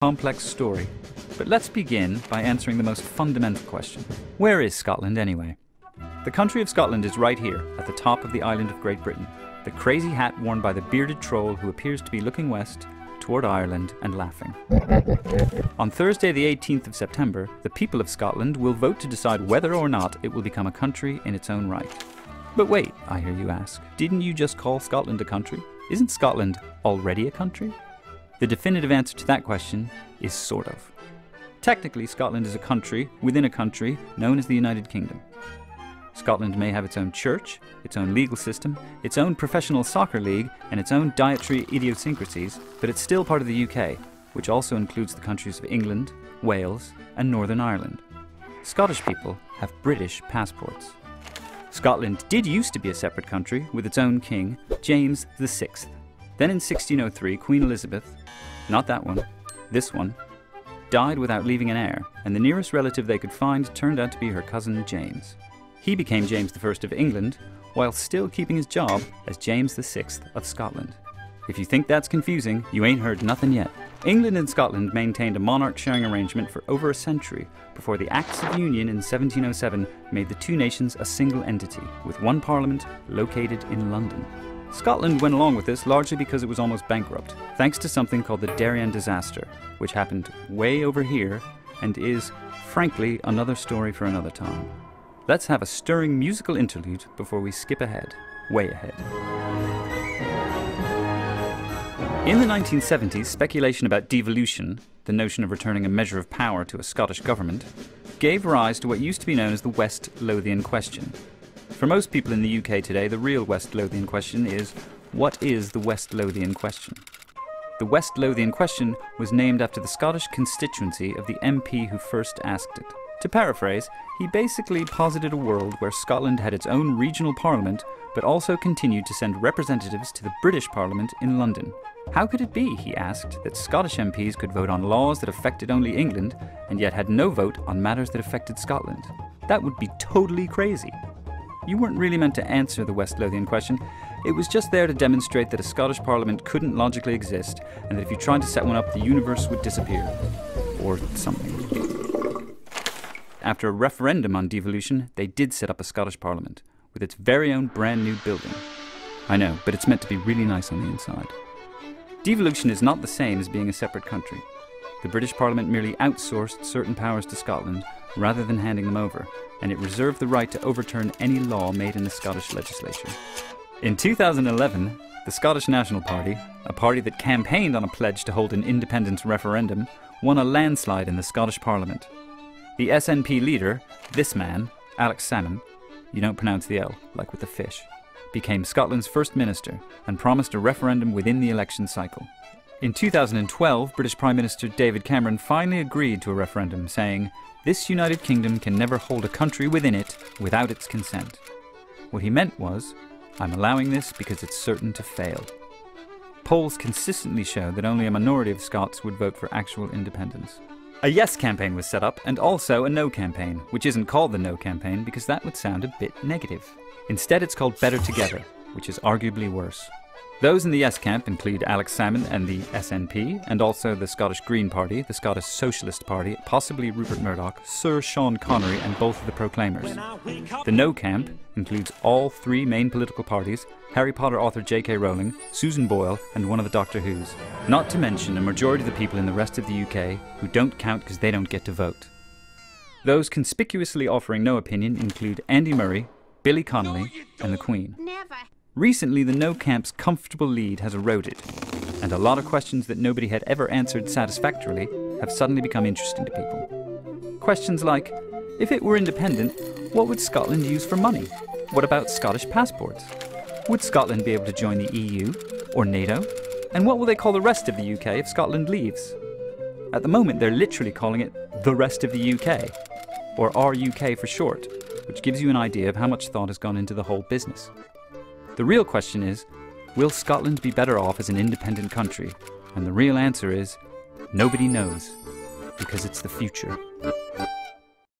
Complex story. But let's begin by answering the most fundamental question. Where is Scotland anyway? The country of Scotland is right here, at the top of the island of Great Britain. The crazy hat worn by the bearded troll who appears to be looking west toward Ireland and laughing. On Thursday the 18th of September, the people of Scotland will vote to decide whether or not it will become a country in its own right. But wait, I hear you ask, didn't you just call Scotland a country? Isn't Scotland already a country? The definitive answer to that question is sort of. Technically, Scotland is a country within a country known as the United Kingdom. Scotland may have its own church, its own legal system, its own professional soccer league, and its own dietary idiosyncrasies, but it's still part of the UK, which also includes the countries of England, Wales, and Northern Ireland. Scottish people have British passports. Scotland did used to be a separate country with its own king, James VI. Then in 1603, Queen Elizabeth, not that one, this one, died without leaving an heir, and the nearest relative they could find turned out to be her cousin James. He became James I of England, while still keeping his job as James VI of Scotland. If you think that's confusing, you ain't heard nothing yet. England and Scotland maintained a monarch-sharing arrangement for over a century before the Acts of Union in 1707 made the two nations a single entity, with one parliament located in London. Scotland went along with this largely because it was almost bankrupt, thanks to something called the Darien disaster, which happened way over here and is, frankly, another story for another time. Let's have a stirring musical interlude before we skip ahead, way ahead. In the 1970s, speculation about devolution, the notion of returning a measure of power to a Scottish government, gave rise to what used to be known as the West Lothian question. For most people in the UK today, the real West Lothian question is, what is the West Lothian question? The West Lothian question was named after the Scottish constituency of the MP who first asked it. To paraphrase, he basically posited a world where Scotland had its own regional parliament, but also continued to send representatives to the British Parliament in London. How could it be, he asked, that Scottish MPs could vote on laws that affected only England, and yet had no vote on matters that affected Scotland? That would be totally crazy. You weren't really meant to answer the West Lothian question. It was just there to demonstrate that a Scottish Parliament couldn't logically exist, and that if you tried to set one up, the universe would disappear. Or something. After a referendum on devolution, they did set up a Scottish Parliament, with its very own brand new building. I know, but it's meant to be really nice on the inside. Devolution is not the same as being a separate country. The British Parliament merely outsourced certain powers to Scotland, rather than handing them over, and it reserved the right to overturn any law made in the Scottish legislature. In 2011, the Scottish National Party, a party that campaigned on a pledge to hold an independence referendum, won a landslide in the Scottish Parliament. The SNP leader, this man, Alex Salmond, you don't pronounce the L, like with the fish, became Scotland's first minister and promised a referendum within the election cycle. In 2012, British Prime Minister David Cameron finally agreed to a referendum, saying, "This United Kingdom can never hold a country within it without its consent." What he meant was, I'm allowing this because it's certain to fail. Polls consistently show that only a minority of Scots would vote for actual independence. A yes campaign was set up, and also a no campaign, which isn't called the no campaign because that would sound a bit negative. Instead, it's called Better Together, which is arguably worse. Those in the yes camp include Alex Salmond and the SNP, and also the Scottish Green Party, the Scottish Socialist Party, possibly Rupert Murdoch, Sir Sean Connery, and both of the Proclaimers. The no camp includes all three main political parties, Harry Potter author J.K. Rowling, Susan Boyle, and one of the Doctor Who's. Not to mention a majority of the people in the rest of the UK who don't count because they don't get to vote. Those conspicuously offering no opinion include Andy Murray, Billy Connolly, and the Queen. Recently, the no camp's comfortable lead has eroded, and a lot of questions that nobody had ever answered satisfactorily have suddenly become interesting to people. Questions like, if it were independent, what would Scotland use for money? What about Scottish passports? Would Scotland be able to join the EU or NATO? And what will they call the rest of the UK if Scotland leaves? At the moment, they're literally calling it the rest of the UK, or RUK for short, which gives you an idea of how much thought has gone into the whole business. The real question is, will Scotland be better off as an independent country? And the real answer is, nobody knows, because it's the future.